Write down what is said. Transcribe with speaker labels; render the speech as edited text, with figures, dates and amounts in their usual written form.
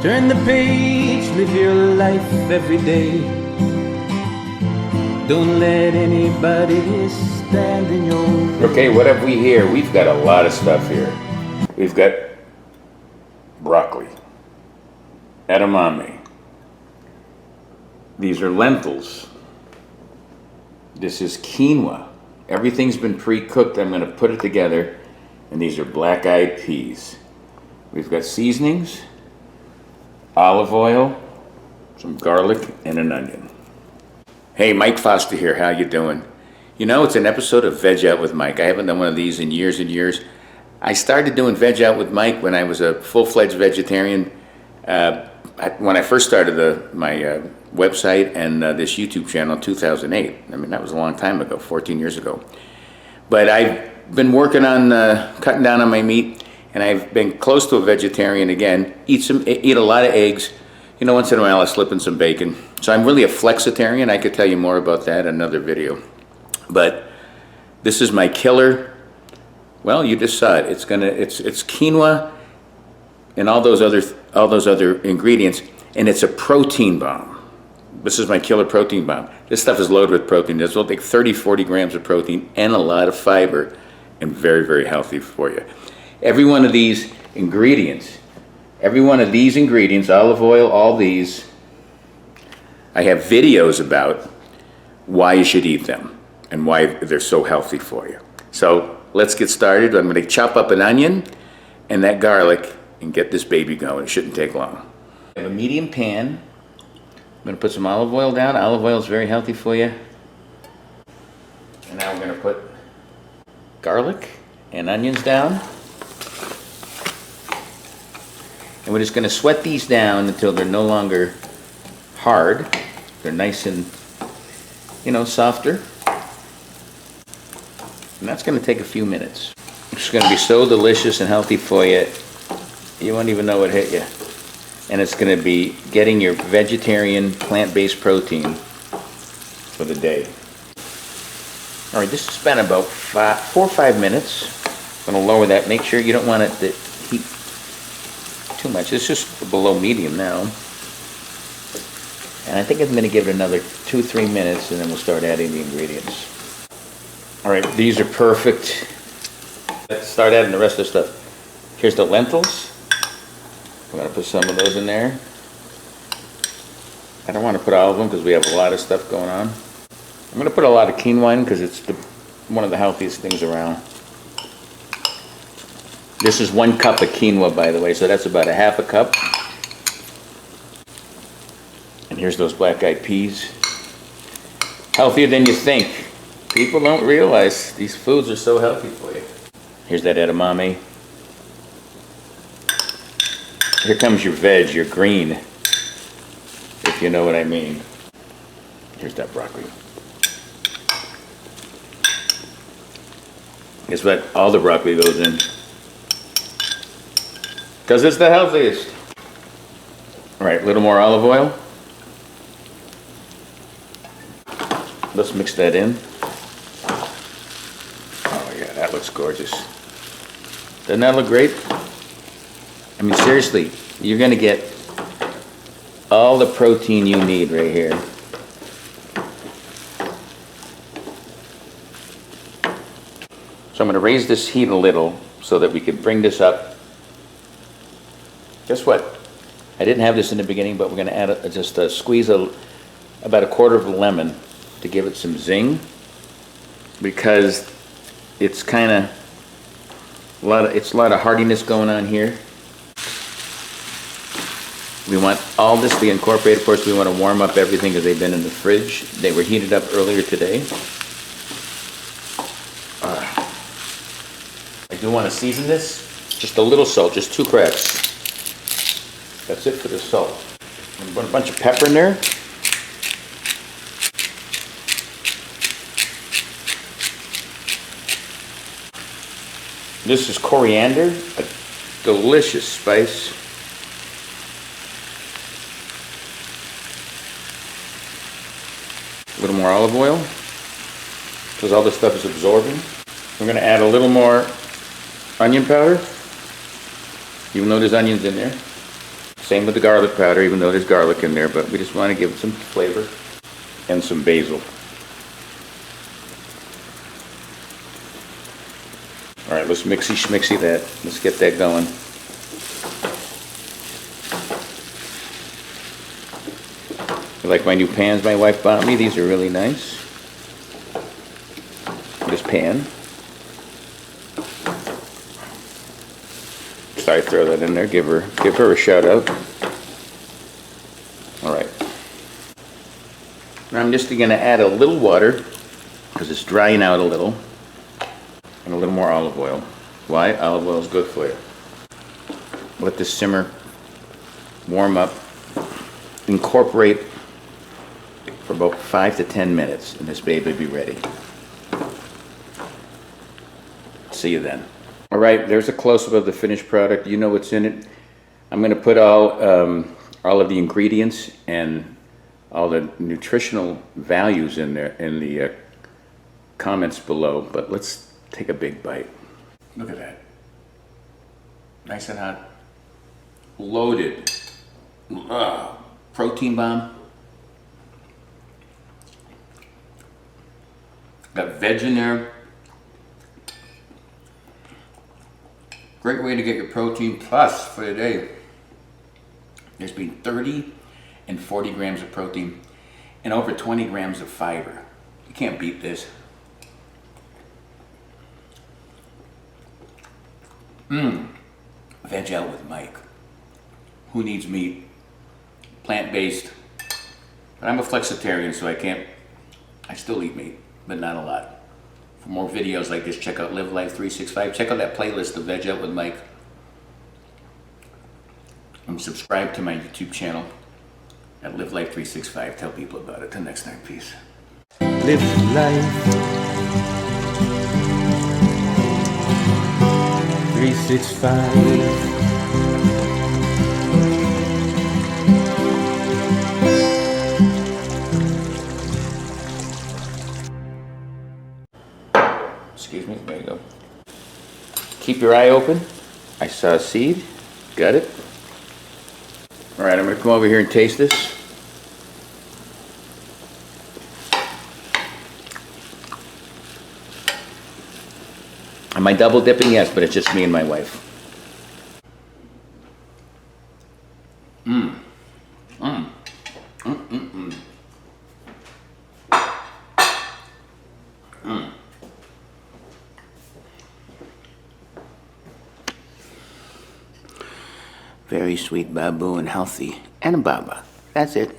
Speaker 1: Turn the page, live your life every day. Don't let anybody stand in your way.
Speaker 2: Okay, what have we here? We've got a lot of stuff here. We've got broccoli, edamame. These are lentils. This is quinoa. Everything's been pre-cooked. I'm going to put it together. And these are black-eyed peas. We've got seasonings, olive oil, some garlic, and an onion. Hey, Mike Foster here. How you doing? You know, it's an episode of Veg Out with Mike. I haven't done one of these in years and years. I started doing Veg Out with Mike when I was a full-fledged vegetarian. When I first started my website and this YouTube channel in 2008. I mean, that was a long time ago, 14 years ago. But I've been working on cutting down on my meat, and I've been close to a vegetarian again. Eat a lot of eggs. You know, once in a while I slip in some bacon. So I'm really a flexitarian. I could tell you more about that in another video. But this is my killer. Well, you just saw it. It's quinoa and all those other ingredients, and it's a protein bomb. This is my killer protein bomb. This stuff is loaded with protein. There's like 30, 40 grams of protein and a lot of fiber, and very, very healthy for you. Every one of these ingredients, olive oil, all these, I have videos about why you should eat them and why they're so healthy for you. So let's get started. I'm going to chop up an onion and that garlic and get this baby going. It shouldn't take long. I have a medium pan. I'm going to put some olive oil down. Olive oil is very healthy for you. And now we're going to put garlic and onions down. And we're just going to sweat these down until they're no longer hard. They're nice and, softer. And that's going to take a few minutes. It's going to be so delicious and healthy for you, you won't even know what hit you. And it's going to be getting your vegetarian plant-based protein for the day. All right, this has been about 4 or 5 minutes. I'm going to lower that. Make sure you don't want it to heat too much. It's just below medium now. And I think I'm going to give it another 2-3 minutes, and then we'll start adding the ingredients. All right, these are perfect. Let's start adding the rest of the stuff. Here's the lentils. I'm going to put some of those in there. I don't want to put all of them because we have a lot of stuff going on. I'm going to put a lot of quinoa in because it's one of the healthiest things around. This is 1 cup of quinoa, by the way, so that's about a half a cup. And here's those black-eyed peas. Healthier than you think. People don't realize these foods are so healthy for you. Here's that edamame. Here comes your veg, your green, if you know what I mean. Here's that broccoli. Guess what? All the broccoli goes in. Because it's the healthiest. All right, a little more olive oil. Let's mix that in. Oh yeah, that looks gorgeous. Doesn't that look great? I mean, seriously, you're going to get all the protein you need right here. So I'm going to raise this heat a little so that we can bring this up. Guess what? I didn't have this in the beginning, but we're going to add just a squeeze about 1/4 of a lemon to give it some zing, because it's kind of a lot of hardiness going on here. We want all this to be incorporated. Of course, we want to warm up everything because they've been in the fridge. They were heated up earlier today. I do want to season this. Just a little salt, just 2 cracks. That's it for the salt. And put a bunch of pepper in there. This is coriander, a delicious spice. A little more olive oil, because all this stuff is absorbing. We're going to add a little more onion powder, even though there's onions in there. Same with the garlic powder, even though there's garlic in there, but we just want to give it some flavor and some basil. All right, let's mixy schmixy that. Let's get that going. I like my new pans my wife bought me. These are really nice. This pan. Sorry, throw that in there. Give her a shout out. All right. Now I'm just going to add a little water because it's drying out a little, and a little more olive oil. Why? Olive oil is good for you. Let this simmer, warm up, incorporate for about 5 to 10 minutes, and this baby will be ready. See you then. All right, there's a close-up of the finished product. You know what's in it. I'm going to put all of the ingredients and all the nutritional values in there in the comments below, but let's take a big bite. Look at that. Nice and hot. Loaded. Protein bomb. Got veg in there. Great way to get your protein plus for the day. There's been 30 and 40 grams of protein and over 20 grams of fiber. You can't beat this. Veg out with Mike. Who needs meat? Plant-based. But I'm a flexitarian, so I still eat meat, but not a lot. For more videos like this, check out Live Life 365. Check out that playlist of Veg Out with Mike. And subscribe to my YouTube channel at Live Life 365. Tell people about it. Till next time, peace.
Speaker 1: Live life 365.
Speaker 2: Excuse me, there you go. Keep your eye open. I saw a seed. Got it? All right, I'm gonna come over here and taste this. Am I double dipping? Yes, but it's just me and my wife. Very sweet babu and healthy. And a baba. That's it.